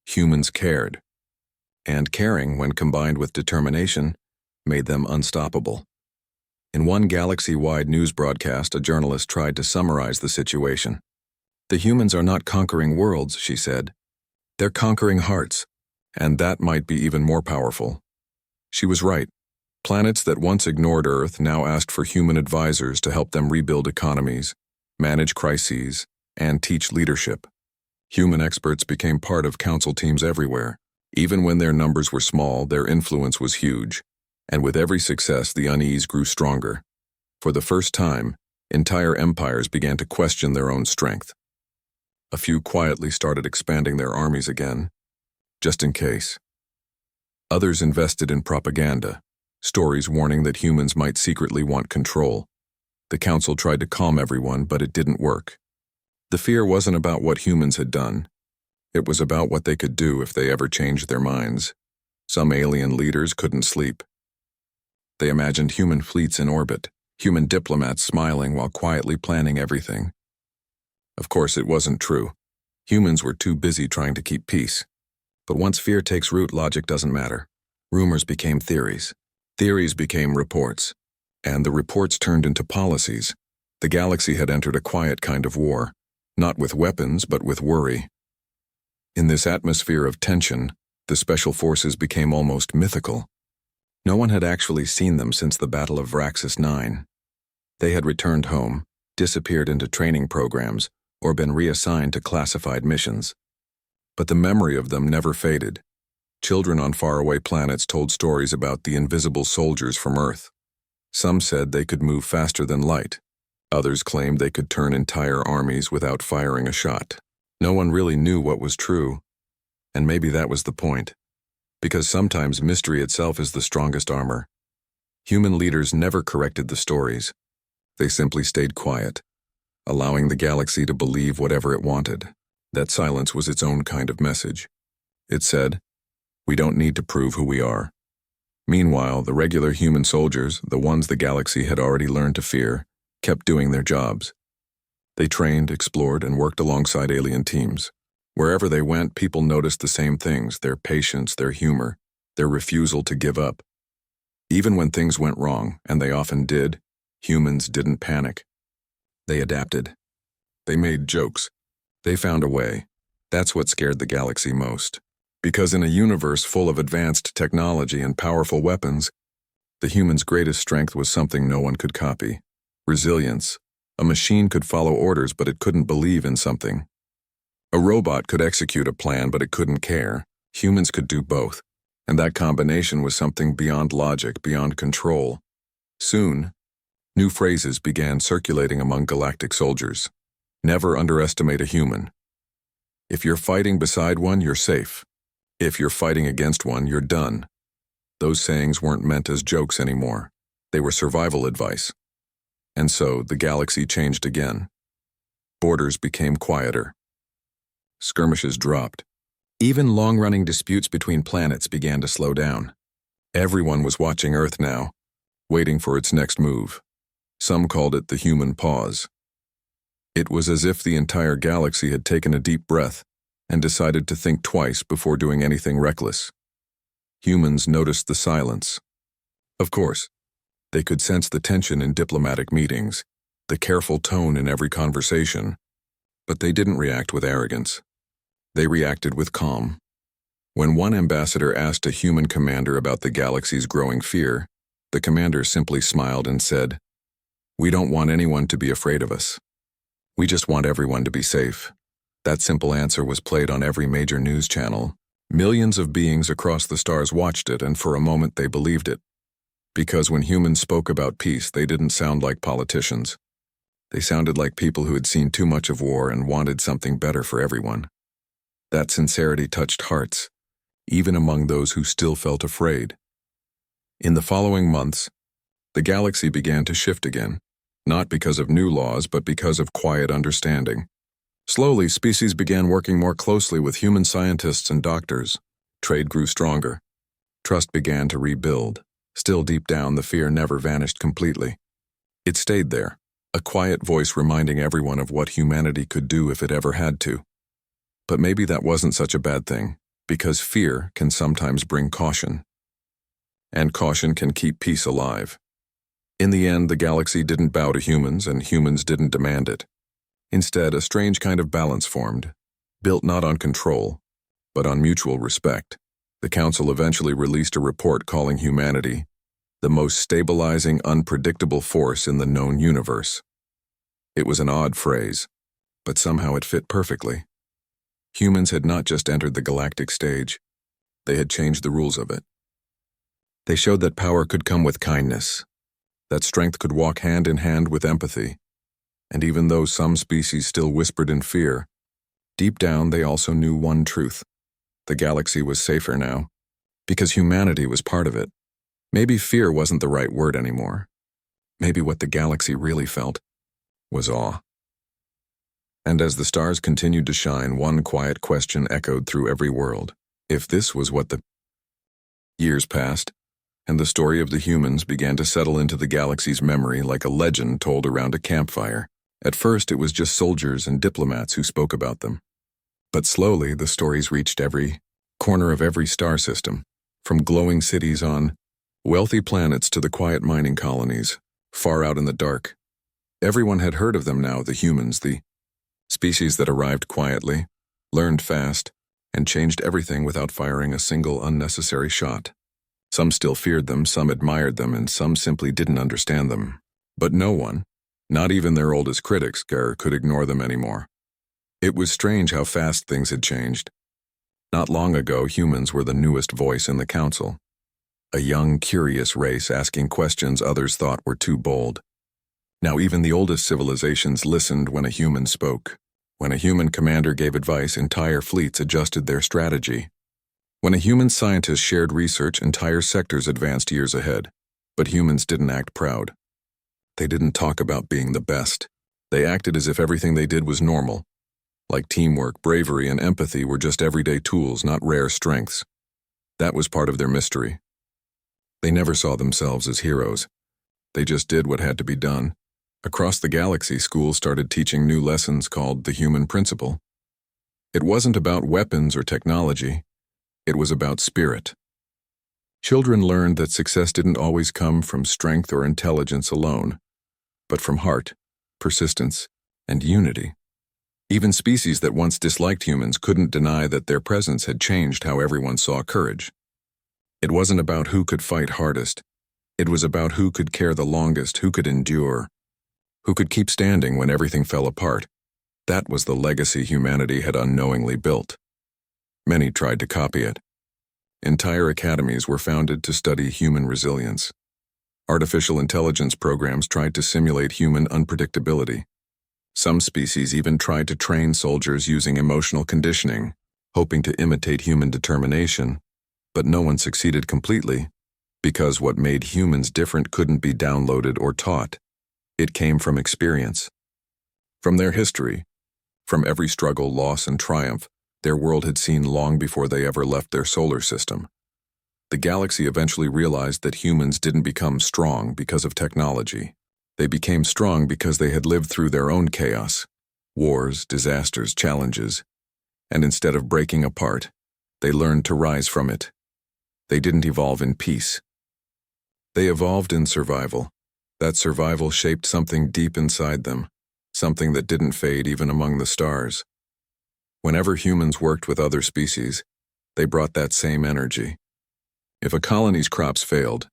Humans cared. And caring, when combined with determination, made them unstoppable. In one galaxy-wide news broadcast, a journalist tried to summarize the situation. "The humans are not conquering worlds," she said. "They're conquering hearts, and that might be even more powerful." She was right. Planets that once ignored Earth now asked for human advisors to help them rebuild economies, manage crises, and teach leadership. Human experts became part of council teams everywhere. Even when their numbers were small, their influence was huge. And with every success, the unease grew stronger. For the first time, entire empires began to question their own strength. A few quietly started expanding their armies again, just in case. Others invested in propaganda, stories warning that humans might secretly want control. The council tried to calm everyone, but it didn't work. The fear wasn't about what humans had done. It was about what they could do if they ever changed their minds. Some alien leaders couldn't sleep. They imagined human fleets in orbit, human diplomats smiling while quietly planning everything. Of course, it wasn't true. Humans were too busy trying to keep peace. But once fear takes root, logic doesn't matter. Rumors became theories. Theories became reports. And the reports turned into policies. The galaxy had entered a quiet kind of war, not with weapons, but with worry. In this atmosphere of tension, the special forces became almost mythical. No one had actually seen them since the Battle of Vraxis 9. They had returned home, disappeared into training programs, or been reassigned to classified missions. But the memory of them never faded. Children on faraway planets told stories about the invisible soldiers from Earth. Some said they could move faster than light. Others claimed they could turn entire armies without firing a shot. No one really knew what was true, and maybe that was the point. Because sometimes mystery itself is the strongest armor. Human leaders never corrected the stories. They simply stayed quiet, allowing the galaxy to believe whatever it wanted. That silence was its own kind of message. It said, "We don't need to prove who we are." Meanwhile, the regular human soldiers, the ones the galaxy had already learned to fear, kept doing their jobs. They trained, explored, and worked alongside alien teams. Wherever they went, people noticed the same things: their patience, their humor, their refusal to give up. Even when things went wrong, and they often did, humans didn't panic. They adapted. They made jokes. They found a way. That's what scared the galaxy most. Because in a universe full of advanced technology and powerful weapons, the human's greatest strength was something no one could copy: resilience. A machine could follow orders, but it couldn't believe in something. A robot could execute a plan, but it couldn't care. Humans could do both, and that combination was something beyond logic, beyond control. Soon, new phrases began circulating among galactic soldiers. Never underestimate a human. If you're fighting beside one, you're safe. If you're fighting against one, you're done. Those sayings weren't meant as jokes anymore. They were survival advice. And so, the galaxy changed again. Borders became quieter. Skirmishes dropped. Even long-running disputes between planets began to slow down. Everyone was watching Earth now, waiting for its next move. Some called it the human pause. It was as if the entire galaxy had taken a deep breath and decided to think twice before doing anything reckless. Humans noticed the silence. Of course, they could sense the tension in diplomatic meetings, the careful tone in every conversation, but they didn't react with arrogance. They reacted with calm. When one ambassador asked a human commander about the galaxy's growing fear, the commander simply smiled and said, "We don't want anyone to be afraid of us. We just want everyone to be safe." That simple answer was played on every major news channel, Millions of beings across the stars watched it, and for a moment they believed it. Because when humans spoke about peace, they didn't sound like politicians. They sounded like people who had seen too much of war and wanted something better for everyone. That sincerity touched hearts, even among those who still felt afraid. In the following months, the galaxy began to shift again, not because of new laws, but because of quiet understanding. Slowly, species began working more closely with human scientists and doctors. Trade grew stronger. Trust began to rebuild. Still deep down, the fear never vanished completely. It stayed there, a quiet voice reminding everyone of what humanity could do if it ever had to. But maybe that wasn't such a bad thing, because fear can sometimes bring caution. And caution can keep peace alive. In the end, the galaxy didn't bow to humans, and humans didn't demand it. Instead, a strange kind of balance formed, built not on control, but on mutual respect. The Council eventually released a report calling humanity the most stabilizing, unpredictable force in the known universe. It was an odd phrase, but somehow it fit perfectly. Humans had not just entered the galactic stage, they had changed the rules of it. They showed that power could come with kindness, that strength could walk hand in hand with empathy, and even though some species still whispered in fear, deep down they also knew one truth. The galaxy was safer now, because humanity was part of it. Maybe fear wasn't the right word anymore. Maybe what the galaxy really felt was awe. And as the stars continued to shine, one quiet question echoed through every world. If this was what the years passed, and the story of the humans began to settle into the galaxy's memory like a legend told around a campfire. At first, it was just soldiers and diplomats who spoke about them. But slowly, the stories reached every corner of every star system, from glowing cities on wealthy planets to the quiet mining colonies, far out in the dark. Everyone had heard of them now, the humans, the species that arrived quietly, learned fast, and changed everything without firing a single unnecessary shot. Some still feared them, some admired them, and some simply didn't understand them. But no one, not even their oldest critics, could ignore them anymore. It was strange how fast things had changed. Not long ago, humans were the newest voice in the council. A young, curious race asking questions others thought were too bold. Now even the oldest civilizations listened when a human spoke. When a human commander gave advice, entire fleets adjusted their strategy. When a human scientist shared research, entire sectors advanced years ahead. But humans didn't act proud. They didn't talk about being the best. They acted as if everything they did was normal. Like teamwork, bravery, and empathy were just everyday tools, not rare strengths. That was part of their mystery. They never saw themselves as heroes. They just did what had to be done. Across the galaxy, schools started teaching new lessons called the human principle. It wasn't about weapons or technology. It was about spirit. Children learned that success didn't always come from strength or intelligence alone, but from heart, persistence, and unity. Even species that once disliked humans couldn't deny that their presence had changed how everyone saw courage. It wasn't about who could fight hardest. It was about who could care the longest, who could endure, who could keep standing when everything fell apart. That was the legacy humanity had unknowingly built. Many tried to copy it. Entire academies were founded to study human resilience. Artificial intelligence programs tried to simulate human unpredictability. Some species even tried to train soldiers using emotional conditioning, hoping to imitate human determination, but no one succeeded completely, because what made humans different couldn't be downloaded or taught. It came from experience. From their history, from every struggle, loss, and triumph their world had seen long before they ever left their solar system. The galaxy eventually realized that humans didn't become strong because of technology. They became strong because they had lived through their own chaos, wars, disasters, challenges, and instead of breaking apart, they learned to rise from it. They didn't evolve in peace. They evolved in survival. That survival shaped something deep inside them, something that didn't fade even among the stars. Whenever humans worked with other species, they brought that same energy. If a colony's crops failed,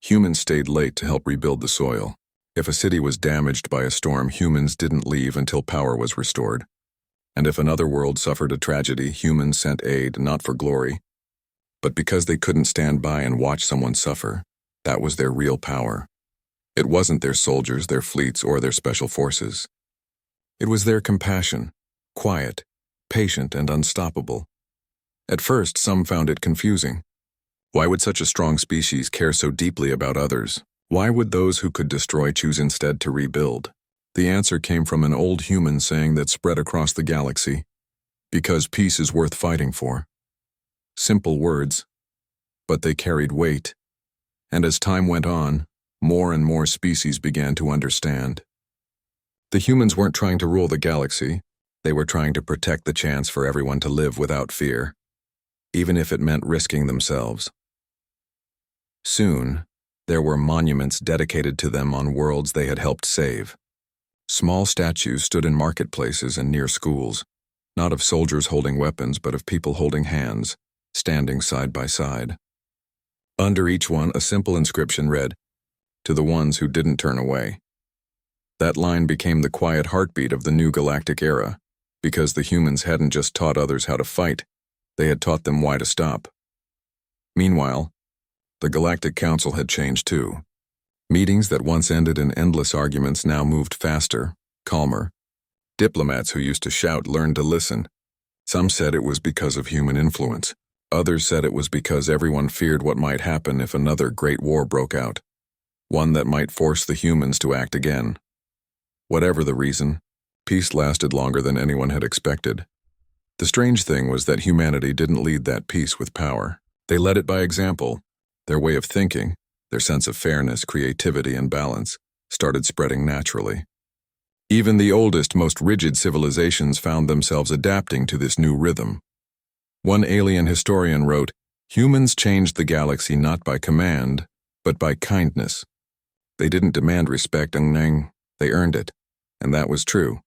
humans stayed late to help rebuild the soil. If a city was damaged by a storm, humans didn't leave until power was restored. And if another world suffered a tragedy, humans sent aid not for glory, but because they couldn't stand by and watch someone suffer. That was their real power. It wasn't their soldiers, their fleets, or their special forces. It was their compassion, quiet, patient, and unstoppable. At first, some found it confusing. Why would such a strong species care so deeply about others? Why would those who could destroy choose instead to rebuild? The answer came from an old human saying that spread across the galaxy, because peace is worth fighting for. Simple words, but they carried weight. And as time went on, more and more species began to understand. The humans weren't trying to rule the galaxy, they were trying to protect the chance for everyone to live without fear, even if it meant risking themselves. Soon, there were monuments dedicated to them on worlds they had helped save. Small statues stood in marketplaces and near schools, not of soldiers holding weapons, but of people holding hands, standing side by side. Under each one, a simple inscription read, "To the ones who didn't turn away." That line became the quiet heartbeat of the new galactic era, because the humans hadn't just taught others how to fight, they had taught them why to stop. Meanwhile, the Galactic Council had changed too. Meetings that once ended in endless arguments now moved faster, calmer. Diplomats who used to shout learned to listen. Some said it was because of human influence. Others said it was because everyone feared what might happen if another great war broke out, one that might force the humans to act again. Whatever the reason, peace lasted longer than anyone had expected. The strange thing was that humanity didn't lead that peace with power. They led it by example. Their way of thinking, their sense of fairness, creativity, and balance, started spreading naturally. Even the oldest, most rigid civilizations found themselves adapting to this new rhythm. One alien historian wrote, "Humans changed the galaxy not by command, but by kindness. They didn't demand respect, they earned it." And that was true.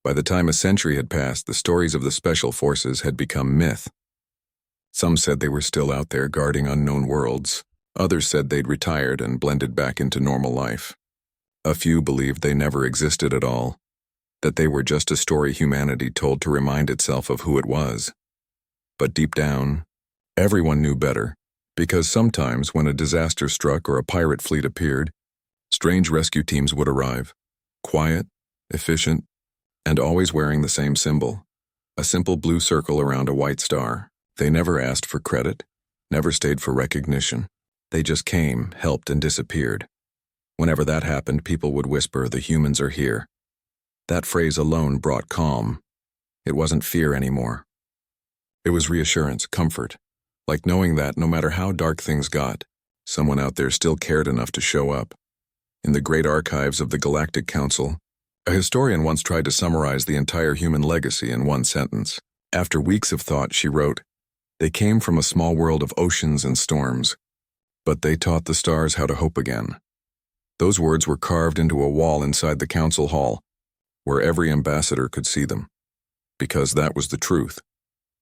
By the time a century had passed, the stories of the special forces had become myth. Some said they were still out there guarding unknown worlds. Others said they'd retired and blended back into normal life. A few believed they never existed at all, that they were just a story humanity told to remind itself of who it was. But deep down, everyone knew better, because sometimes when a disaster struck or a pirate fleet appeared, strange rescue teams would arrive, quiet, efficient, and always wearing the same symbol, a simple blue circle around a white star. They never asked for credit, never stayed for recognition. They just came, helped, and disappeared. Whenever that happened, people would whisper, "The humans are here." That phrase alone brought calm. It wasn't fear anymore. It was reassurance, comfort, like knowing that no matter how dark things got, someone out there still cared enough to show up. In the great archives of the Galactic Council, a historian once tried to summarize the entire human legacy in one sentence. After weeks of thought, she wrote, "They came from a small world of oceans and storms, but they taught the stars how to hope again." Those words were carved into a wall inside the council hall, where every ambassador could see them. Because that was the truth.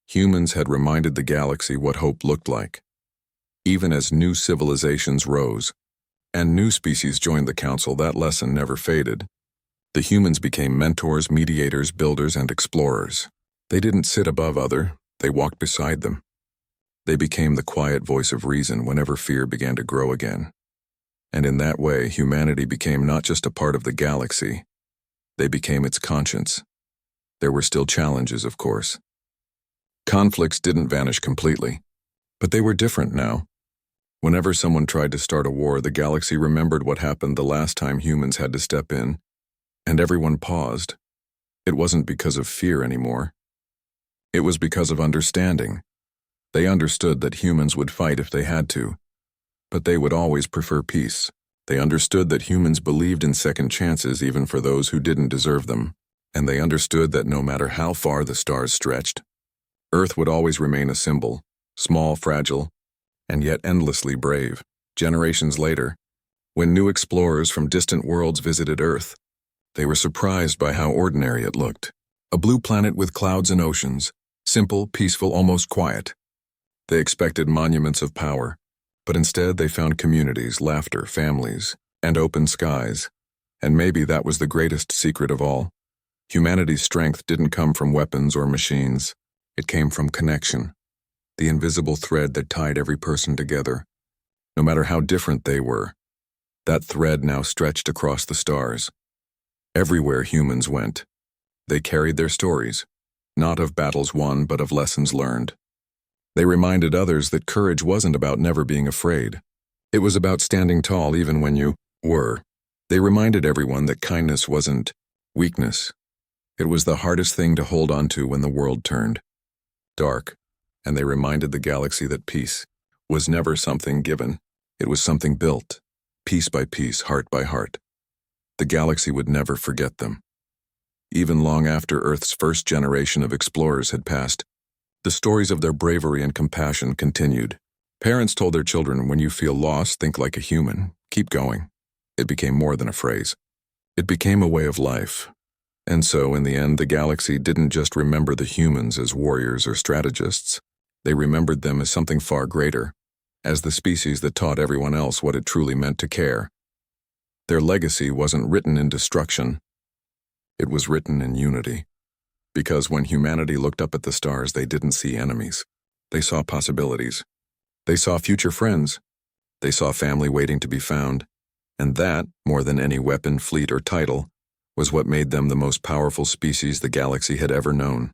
Humans had reminded the galaxy what hope looked like. Even as new civilizations rose, and new species joined the council, that lesson never faded. The humans became mentors, mediators, builders, and explorers. They didn't sit above others, they walked beside them. They became the quiet voice of reason whenever fear began to grow again. And in that way, humanity became not just a part of the galaxy, they became its conscience. There were still challenges, of course. Conflicts didn't vanish completely, but they were different now. Whenever someone tried to start a war, the galaxy remembered what happened the last time humans had to step in, and everyone paused. It wasn't because of fear anymore. It was because of understanding. They understood that humans would fight if they had to, but they would always prefer peace. They understood that humans believed in second chances even for those who didn't deserve them, and they understood that no matter how far the stars stretched, Earth would always remain a symbol, small, fragile, and yet endlessly brave. Generations later, when new explorers from distant worlds visited Earth, they were surprised by how ordinary it looked. A blue planet with clouds and oceans, simple, peaceful, almost quiet. They expected monuments of power, but instead they found communities, laughter, families, and open skies. And maybe that was the greatest secret of all. Humanity's strength didn't come from weapons or machines. It came from connection, the invisible thread that tied every person together, no matter how different they were. That thread now stretched across the stars. Everywhere humans went, they carried their stories, not of battles won, but of lessons learned. They reminded others that courage wasn't about never being afraid. It was about standing tall even when you were. They reminded everyone that kindness wasn't weakness. It was the hardest thing to hold on to when the world turned dark, and they reminded the galaxy that peace was never something given. It was something built, piece by piece, heart by heart. The galaxy would never forget them. Even long after Earth's first generation of explorers had passed, the stories of their bravery and compassion continued. Parents told their children, when you feel lost, think like a human, keep going. It became more than a phrase. It became a way of life. And so, in the end, the galaxy didn't just remember the humans as warriors or strategists. They remembered them as something far greater, as the species that taught everyone else what it truly meant to care. Their legacy wasn't written in destruction. It was written in unity. Because when humanity looked up at the stars, they didn't see enemies. They saw possibilities. They saw future friends. They saw family waiting to be found. And that, more than any weapon, fleet, or title, was what made them the most powerful species the galaxy had ever known.